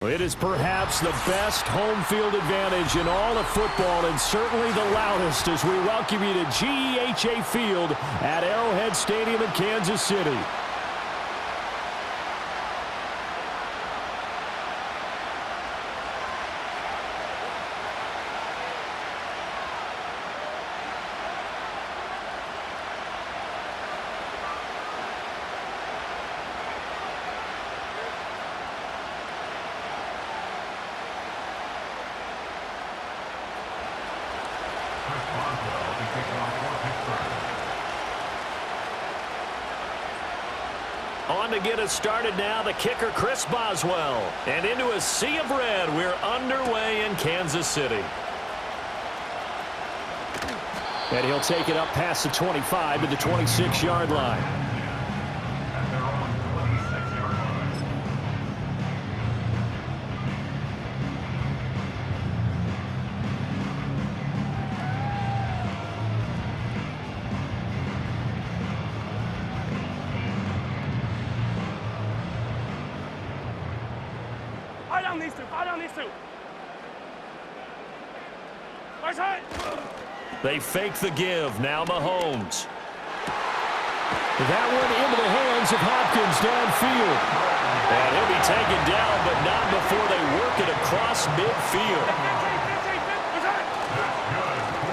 It is perhaps the best home field advantage in all of football, and certainly the loudest, as we welcome you to GEHA Field at Arrowhead Stadium in Kansas City. On to get us started now, the kicker, Chris Boswell. And into a sea of red, we're underway in Kansas City. And he'll take it up past the 25 to the 26-yard line. They fake the give. Now Mahomes. That one into the hands of Hopkins downfield. And he'll be taken down, but not before they work it across midfield.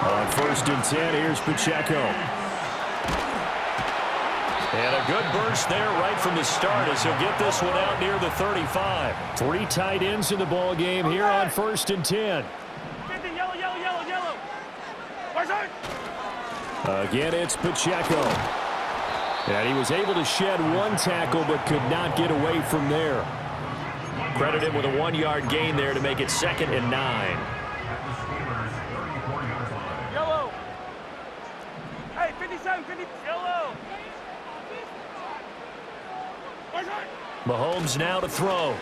On 1st and 10, here's Pacheco. And a good burst there right from the start as he'll get this one out near the 35. 3 tight ends in the ball game here on 1st and 10. Again, it's Pacheco. And he was able to shed 1 tackle but could not get away from there. Credit him with a 1-yard gain there to make it 2nd and 9. Yellow. Hey, 57, 50, yellow. Mahomes now to throw.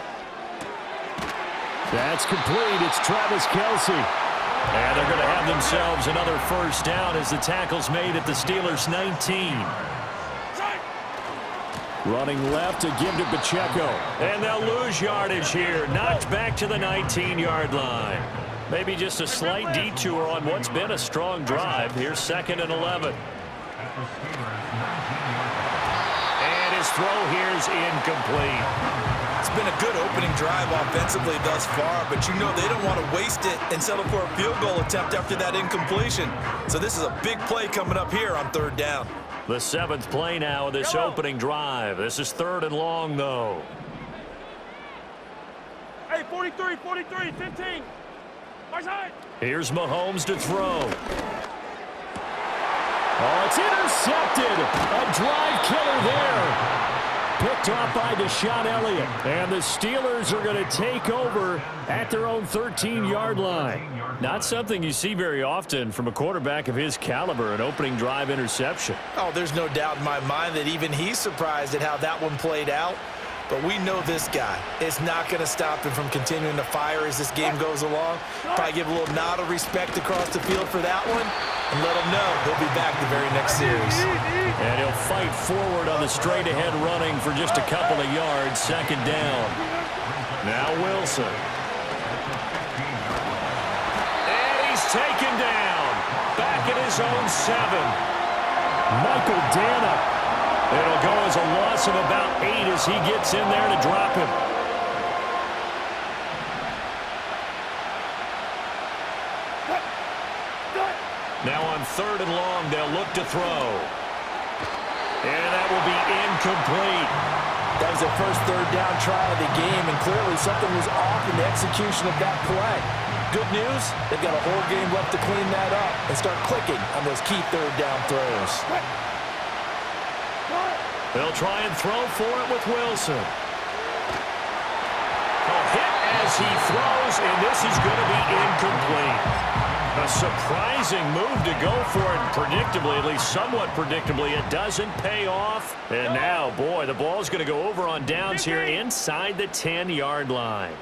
That's complete. It's Travis Kelce. And they're going to have themselves another 1st down as the tackle's made at the Steelers' 19. Running left to give to Pacheco. And they'll lose yardage here. Knocked back to the 19-yard line. Maybe just a slight detour on what's been a strong drive. Here's 2nd and 11. And his throw here's incomplete. It's been a good opening drive offensively thus far, but you know they don't want to waste it and settle for a field goal attempt after that incompletion. So this is a big play coming up here on 3rd down. The 7th play now of this opening drive. This is 3rd and long, though. Hey, 43, 15. Here's Mahomes to throw. Oh, it's intercepted. A drive killer there. Picked off by Deshaun Elliott. And the Steelers are going to take over at their own 13-yard line. Not something you see very often from a quarterback of his caliber, an opening drive interception. Oh, there's no doubt in my mind that even he's surprised at how that one played out. But we know this guy is not going to stop him from continuing to fire as this game goes along. Probably give a little nod of respect across the field for that one and let him know he'll be back the very next series. And he'll fight forward on the straight-ahead running for just a couple of yards. 2nd down. Now Wilson. And he's taken down. Back at his own 7. Michael Dana. It'll go as a loss of about 8 as he gets in there to drop him. Now on 3rd and long, they'll look to throw. And that will be incomplete. That was the first 3rd down try of the game, and clearly something was off in the execution of that play. Good news, they've got a whole game left to clean that up and start clicking on those key 3rd down throws. They'll try and throw for it with Wilson. A hit as he throws, and this is going to be incomplete. A surprising move to go for it, and predictably, at least somewhat predictably, it doesn't pay off. And now, boy, the ball's going to go over on downs here inside the 10-yard line.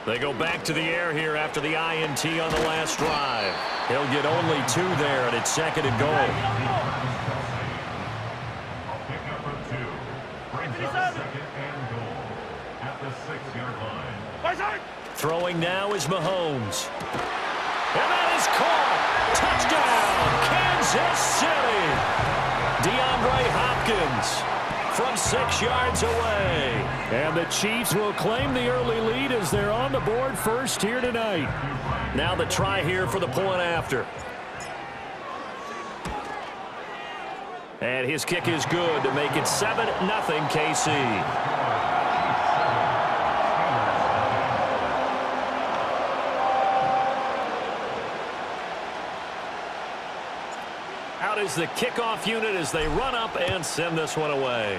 They go back to the air here after the INT on the last drive. He'll get only 2 there, and it's 2nd and goal. Second and goal at the 6-yard line. Throwing now is Mahomes. And that is caught. Touchdown, Kansas City. DeAndre Hopkins from 6 yards away. And the Chiefs will claim the early lead as they're on the board first here tonight. Now the try here for the point after. And his kick is good to make it 7-0 KC. Out is the kickoff unit as they run up and send this one away.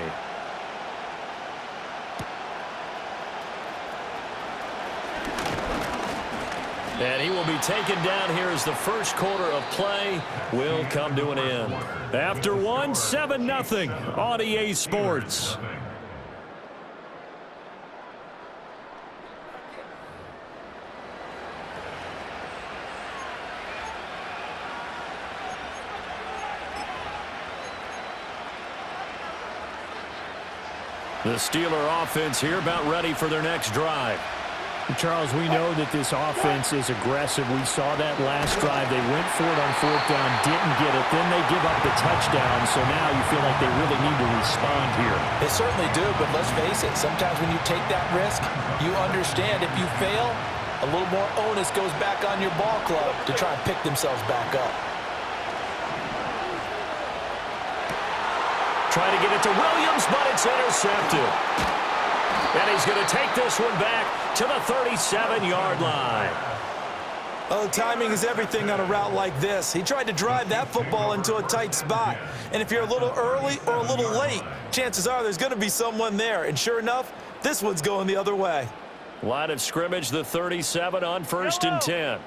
And he will be taken down here as the first quarter of play will come to an end. After one, 7-0 on EA Sports. The Steeler offense here about ready for their next drive. Charles, we know that this offense is aggressive. We saw that last drive. They went for it on 4th down, didn't get it. Then they give up the touchdown. So now you feel like they really need to respond here. They certainly do, but let's face it. Sometimes when you take that risk, you understand if you fail, a little more onus goes back on your ball club to try and pick themselves back up. Trying to get it to Williams, but it's intercepted. And he's going to take this one back to the 37-yard line. Oh, timing is everything on a route like this. He tried to drive that football into a tight spot. And if you're a little early or a little late, chances are there's going to be someone there. And sure enough, this one's going the other way. Line of scrimmage, the 37 on 1st and 10.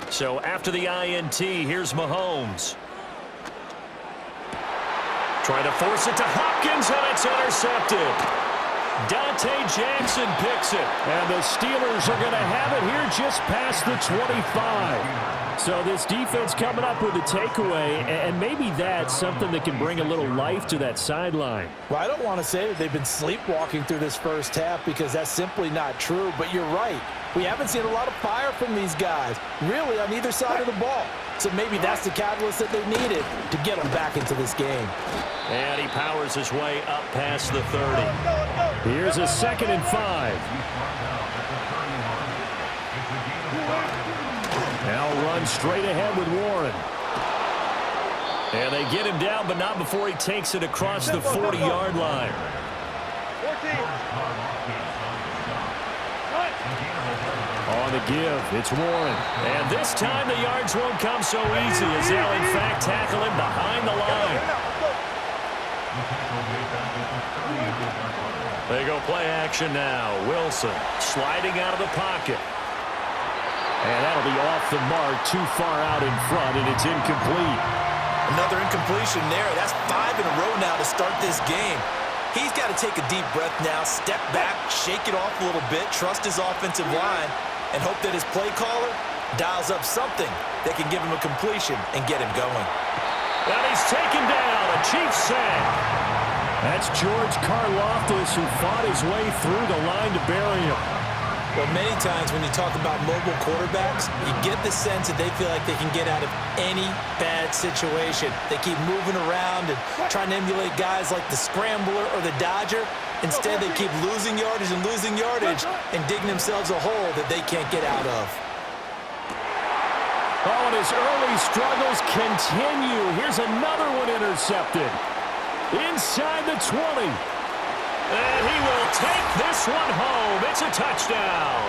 So after the INT, here's Mahomes. Trying to force it to Hopkins, and it's intercepted. Dante Jackson picks it. And the Steelers are going to have it here just past the 25. So this defense coming up with a takeaway, and maybe that's something that can bring a little life to that sideline. Well, I don't want to say that they've been sleepwalking through this first half because that's simply not true, but you're right. We haven't seen a lot of fire from these guys, really, on either side of the ball. So maybe that's the catalyst that they needed to get them back into this game. And he powers his way up past the 30. Here's a 2nd and 5. Now run straight ahead with Warren. And they get him down, but not before he takes it across the 40-yard line. 14. On the give, it's Warren. And this time the yards won't come so easy as they'll in fact tackle him behind the line. They go play action now. Wilson sliding out of the pocket. And that'll be off the mark, too far out in front, and it's incomplete. Another incompletion there. That's 5 in a row now to start this game. He's got to take a deep breath now, step back, shake it off a little bit, trust his offensive line, and hope that his play caller dials up something that can give him a completion and get him going. And he's taken down, a Chiefs sack. That's George Karlaftis, who fought his way through the line to bury him. Well, many times when you talk about mobile quarterbacks, you get the sense that they feel like they can get out of any bad situation. They keep moving around and trying to emulate guys like the Scrambler or the Dodger. Instead, they keep losing yardage and digging themselves a hole that they can't get out of. Oh, and his early struggles continue. Here's another one intercepted. Inside the 20. And he will take this one home. It's a touchdown.